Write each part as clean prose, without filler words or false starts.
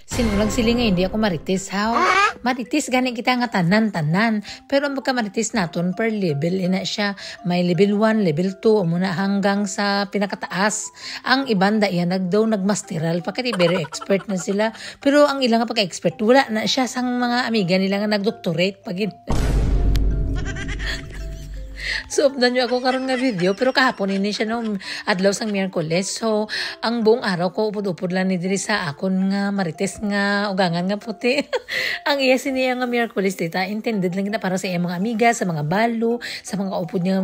Sinulang sili nga hindi ako marites, how? Marites gani kita nga tanan-tanan. Pero ang pagka-marites naton per level, ina siya. May level 1, level 2, muna hanggang sa pinakataas. Ang ibanda yan, nagmasteral. Pagkati very expert na sila. Pero ang ilang pagka-expert, wala na siya sang mga amiga nila nga nagdoctorate. So, updan nyo ako karon nga video, pero kahapon ini siya no, adlaw sang Miyerkules. So, ang buong araw ko, upod-upod lang ni diri sa akon nga marites nga ugangan nga puti. Ang iya siniya nga Miyerkules, tita, intended lang na para sa iyang mga amiga, sa mga balo, sa mga upod niya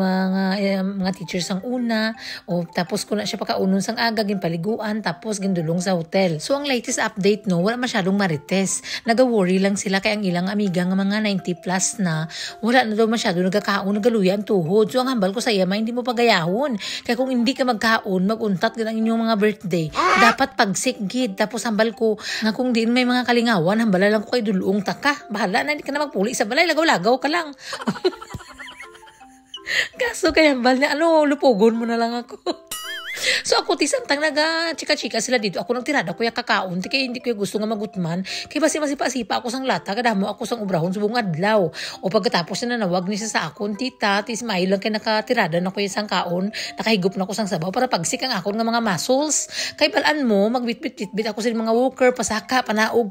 mga teachers ang una. O, tapos ko na siya pakaunon sang aga, ginpaliguan, tapos gindulong sa hotel. So, ang latest update, no, wala masyadong marites. Naga-worry lang sila kay ang ilang amiga nga mga 90 plus na, wala na daw masyado nagkakaon, nagaluya ang tuhod. So, ang hambal ko sa iya, hindi mo pagayahon. Kaya kung hindi ka magkaon, maguntat ka ng inyong mga birthday, dapat pagsikgid. Tapos hambal ko, nga kung din may mga kalingawan, hambala lang ko kay dulong taka. Bahala na, hindi ka na magpuli sa balay, lagaw-lagaw ka lang. Kaso kaya hambal na, lupogon mo na lang ako. So ako tisantang naga-chika-chika sila dito. Ako nang tirada ko yung kakaon. Kaya hindi ko gusto nga magutman. Kaya basi masipa-sipa ako sang lata. Kadamo ako sang ubrahon subong adlaw. O pagkatapos na nanawag niya sa akon, tita, smile lang kaya nakatirada na ko yung sang kaon. Nakahigop na ko sang sabaw para pagsik ang akon nga mga muscles. Kaya balaan mo, magbit-bit-bit ako sa mga worker, pasaka, panaog,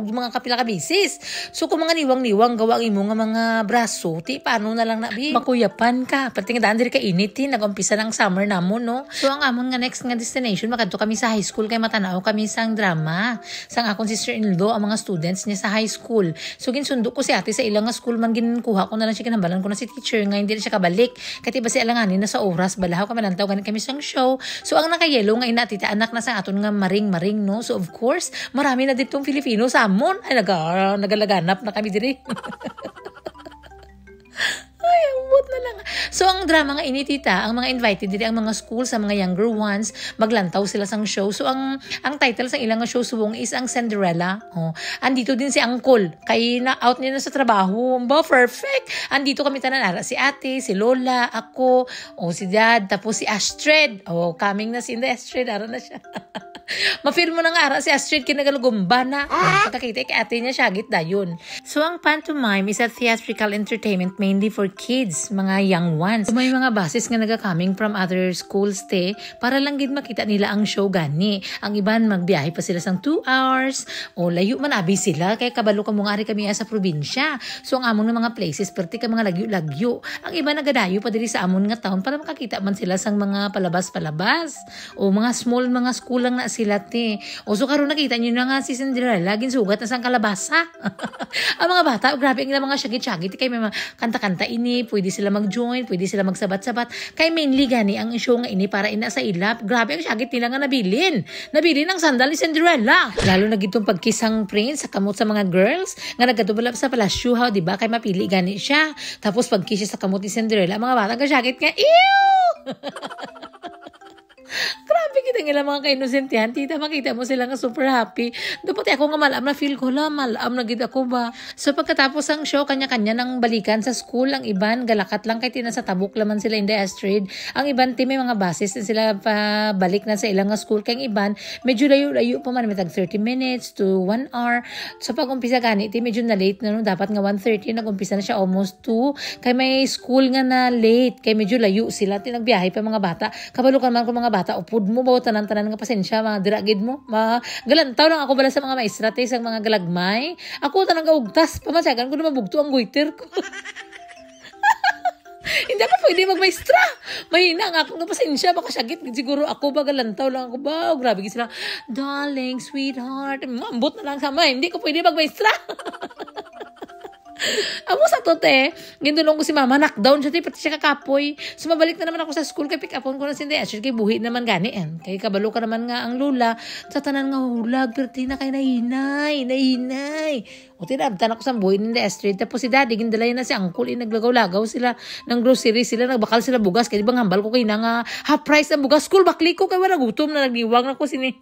yung mga kapila kabisis. So kung mga niwang-niwang gawang mo nga mga braso, paano na lang nabi? Makuyapan ka. Pati nga daan diri ka init, nag-umpisa ng summer namon, no? So ang amon nga next nga destination, makadto kami sa high school kay matanaw kami sang drama. Sang akong sister-in-law ang mga students niya sa high school. So ginsundo ko si ate sa ilang nga school man ginkuha ko na lang siya kinambalan ko na si teacher nga hindi na siya kabalik. Kati ba si alanganin na sa oras balahaw kami lantaw ganin kami sang show. So ang nakayelo nga inatita anak na sa aton nga maring-maring, no. So of course, marami na ditong Filipino sa amon. Ay nagalaganap na kami diri. Ay, amot na lang. So, ang drama nga ini, tita, ang mga invited dito, ang mga school sa mga younger ones, maglantaw sila sang show. So, ang title sa ilang show subong is ang Cinderella. Oh, andito din si Uncle. Kay na-out niya na sa trabaho. Ba, perfect. Andito kami tananara. Si ate, si Lola, ako, si dad, tapos si Astrid. Coming na si Astrid. Ara na siya. Ma-feel mo na nga ara si Astrid kinagalugumba na. Pagkakita kay ate niya syagit dayon. So ang pantomime is a theatrical entertainment mainly for kids, mga young ones. So, may mga basis nga naga-coming from other schools para lang gid makita nila ang show gani. Ang iban magbiyahe pa sila sang 2 hours o layo man abi sila kay kabalo ka mong ari kami sa probinsya. So ang amon nga mga places perti ka mga lagyo-lagyo. Ang iba nagadayo pa diri sa amon nga town para makakita man sila sang mga palabas-palabas o mga small mga school lang na sila so karon nakita niyo na nga si Cinderella laging sugat na sang kalabasa. Ang mga bata, grabe ang mga syagit-syagit kay may mga kanta-kanta ini, pwede sila mag-join, pwede sila magsabat-sabat. Kay mainly gani ang show nga ini para ina sa ilap. Grabe ang syagit nila nga nabilin ang sandal ni Cinderella. Lalo na gitong pagkisang prince sa kamot sa mga girls nga nagadubala sa palasyo, di ba? Kay mapili gani siya. Tapos pagkisya sa kamot ni Cinderella, mga bata ang syagit nga, ew! Grabe kita nila mga ka-inosentihan. Tita, makita mo sila nga super happy. Dapat ako nga malam na feel ko malam na gid ako ba. So pagkatapos ang show, kanya-kanya nang balikan sa school. Ang iban, galakat lang kay tina sa tabuk laman sila in the Astrid. Ang iban, may mga basis na sila balik na sa ilang school. Kaya ang iban, medyo layo-layo pa man. May tag 30 minutes to 1 hour. So pag umpisa gani, medyo na late na. No? Dapat nga 1:30, nag-umpisa na siya almost 2. Kaya may school nga na late. Kaya medyo layo sila. Tinagbiyahe pa mga bata. Kabalukan man ko mga bata, upod mo ba tanan-tanan nga pasensya, mga diragid mo, galantaw lang ako bala sa mga maestra sa mga galagmay. Ako tanang gaugtas, pamasyagan ko na mabugto ang goiter ko. Hindi ako pwede magmaestra. Mahina nga ako nga pasensya, baka syagit siguro ako ba, galantaw lang ako ba. Grabe sila, darling, sweetheart, ambot na lang sama, hindi ko pwede magmaestra. Amo sa gindulong ko si mama, knockdown siya, pati siya kakapoy. Sumabalik na naman ako sa school, kay pick upon ko na si Astrid, kay buhi naman gani. Kay kabalo ka naman nga ang lula, sa tanan nga hulag, pero na kay nahinay. O tinabtan ako sa buhi ni Astrid, tapos si daddy, gindalay na si uncle, naglagaw-lagaw sila ng grocery sila, nagbakal sila bugas, kaya di ba ngambal ko kay na nga half price ang bugas, school bakli ko, kaya wala gutom na nagiwang ako sini.